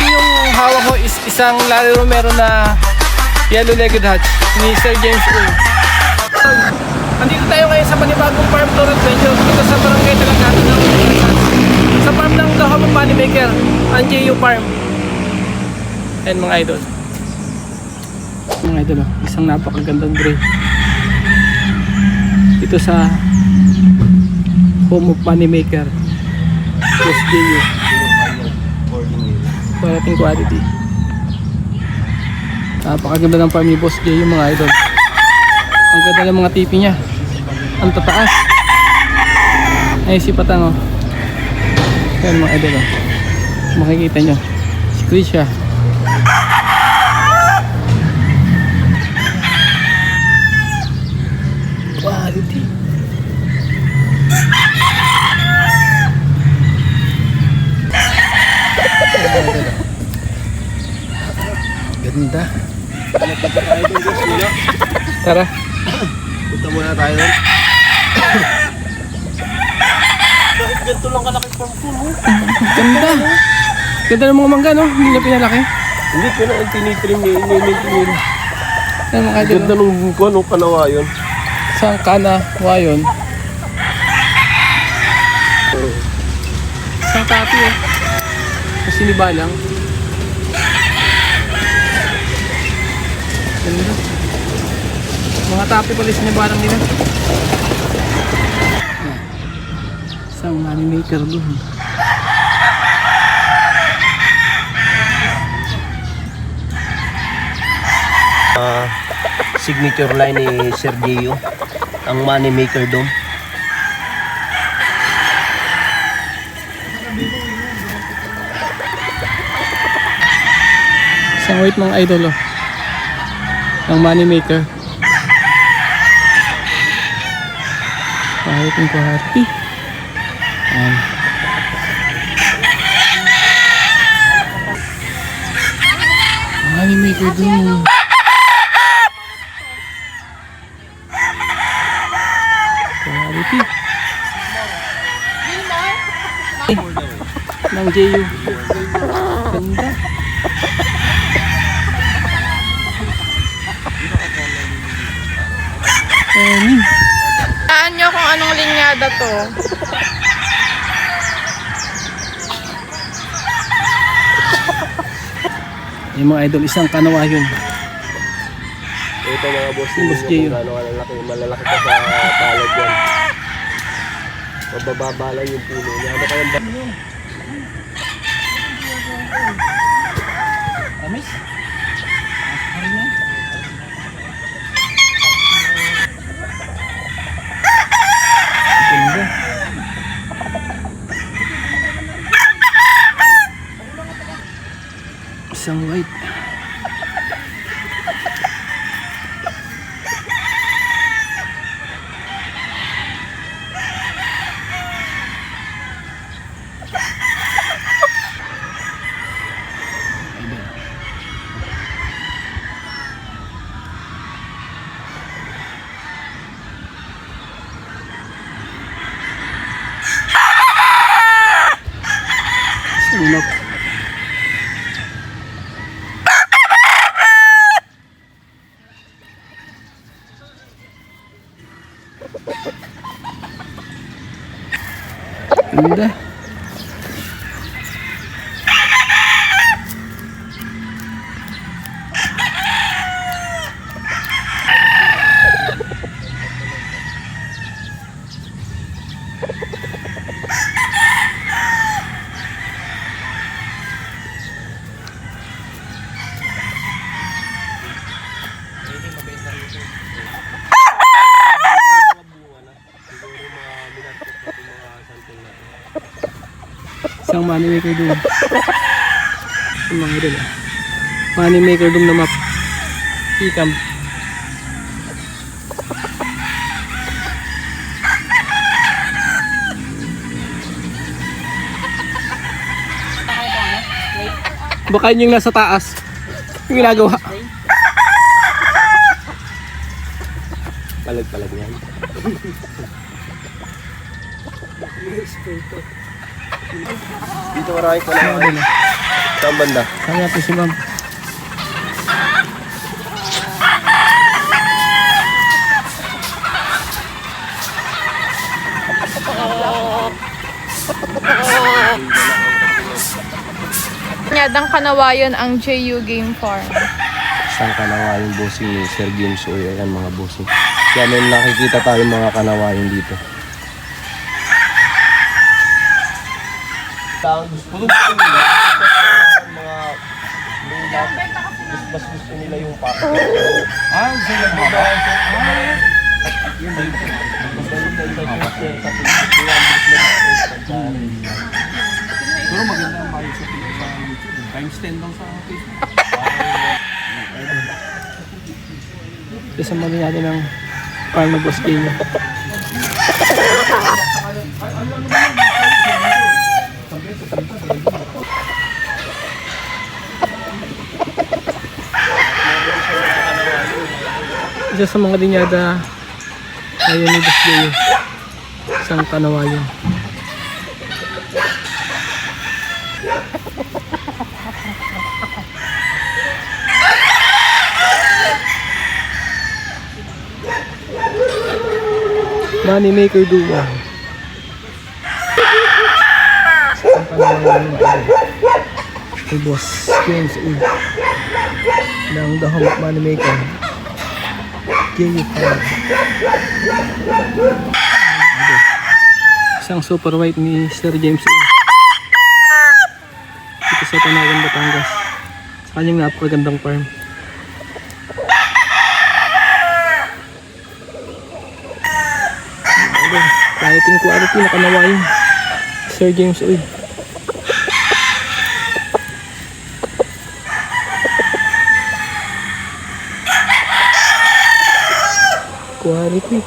Kasi yung hawak ko is isang Larry Romero na yellow-legged hatch ni Sir James O. Andito tayo ngayon sa panibagong farm Torrent Venture dito sa barangay Talagatan ng sa farm ng The Home of Moneymaker, ang JU Farm. And mga idol, isang napakagandang gray dito sa Home of Moneymaker, Boss JU. Parating quality. Napakaganda ng farm ni Boss JU mga idol. Ang ganda ng mga tipi niya. Ang tataas. Ay si Patang oh. Yan mga idol oh. Makikita nyo. Si Krisha. Quality. Ganda. Tara. Punta muna tayo doon. Bakit ganito lang kalaki farm ko, no? Ganda. Ganda ng mga mangga, no? Hindi na pinalaki. Hindi ko na ang tinitrim niya. Yan mga idol. Ganda nung anong kanawa yun. Sa kanawa yun. Isang tapi eh. Kasi nibalang. Ganda. Mga tapi pala sinibalang nila. Isang Moneymaker doon. Signature line ni Sergio, ang Moneymaker doon. Isang weight mga idol oh. Ang Moneymaker. Kahit yung kuhati. Ayan. Moneymaker doon. Quality. Ng JU. Ganda. Saan nyo kung anong linyada to? Yung mga idol, isang kanawa yun. Ito mga boss, Boss kung Gio. gaano kalalaki, malalaki pa sa palad yan. Mabababa lang yung puno niya. Ano kayang ba? Amis? Ganda. Isang white. Sunok. Ganda. Isang Moneymaker doon. Yung mga idol ah. Moneymaker doon na map. Ikam. Baka yun yung nasa taas. Yung ginagawa. Palag-palag yan. Dito marami pa lang. Saan banda? Saan natin si ma'am? Linyadang Kanawayon ang JU Game Farm. Isang kanawayon bossing ni Sir James Uy. Ayan mga bossing. Kaya may nakikita tayo mga kanawayon dito. Mas gusto nila yung packet. Gusto nyo ba? Siguro maganda ang maayos sa YouTube. Times 10 lang sa Facebook. Kasama din natin ang farm boss game. Isa sa mga linyada ayun ni Boss Jay, isang kanawayan. Money maker duwa. Isang kanawayan ni Boss James Uy ng The Home Money Maker. Isang super white ni Sir James dito sa Tanawan, Batangas, sa kanyang napakagandang farm. Quality quality na kanawain Sir James Uy. Quality.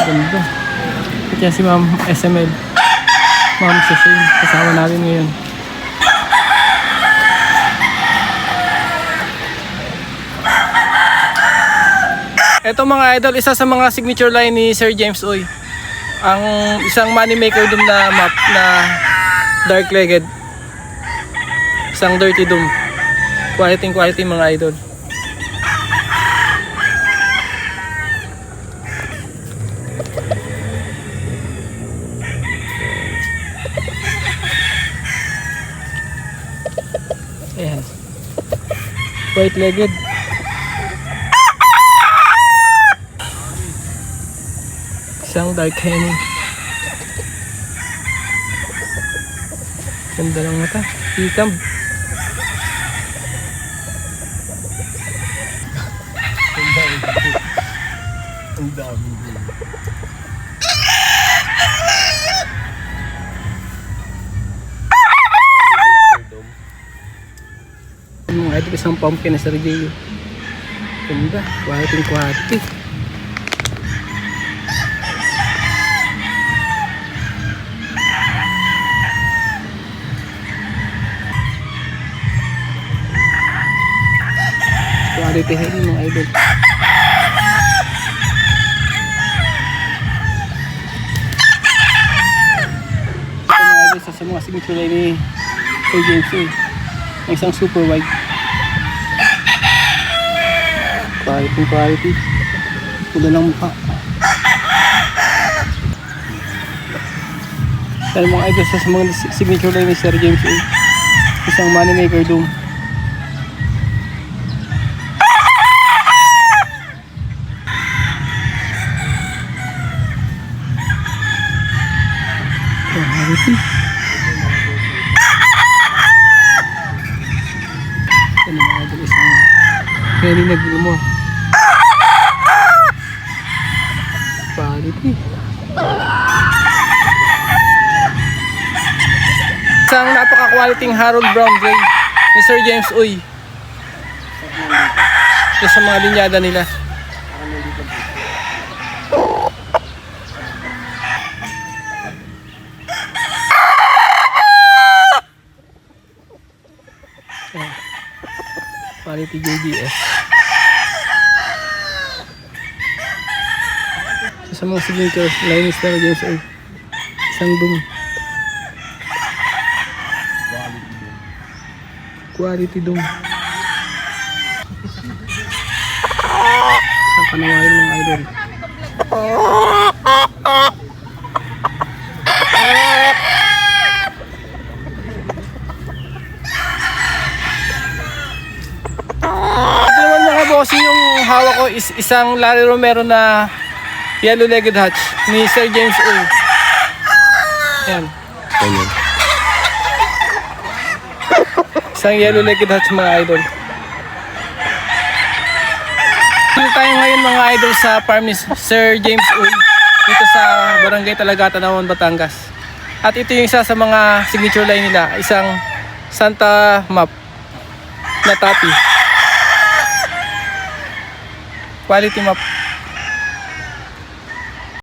Ganda. Kaya si Ma'am SML, Ma'am Shashane, kasama natin ngayon. Ito mga idol, isa sa mga signature line ni Sir James Uy. Ang isang money maker doom na map na dark legged. Isang dirty doom. Quality mga idol. Ayan. White legged. Isang dark henny. Ganda ng mata. Ikam. Ang dami. Mga idol, isang pumpkin na Sir Jay. Ganda. Quality. Quality henny mga idol. Ito mga idol, sa mga signature line ni Sir James Uy. Ang isang super wide. Quality. Pula ng mukha. Dahil mga idol, sa mga signature line ni Sir James Uy. Isang money maker doom. Quality. Ito na mga idol, isang henny na gilmore. Quality. Isang napaka-quality Harold Brown Gray ni Sir James Uy. Ito sa mga linyada nila. Quality JBS. Sa mga signature line ni Sir James Uy. Isang doom. Quality dong. Isang kanawayan mga idol. Ito naman mga bossing, yung hawak ko is isang Larry Romero na yellow-legged hatch ni Sir James O. Yan. Ganyan. Isang yellow-legged hatch mga idol. Dito tayo ngayon mga idol sa farm ni Sir James O dito sa Barangay Talagata, Tanawan, Batangas. At ito yung isa sa mga signature line nila, isang Santa Map na tapi. Quality map.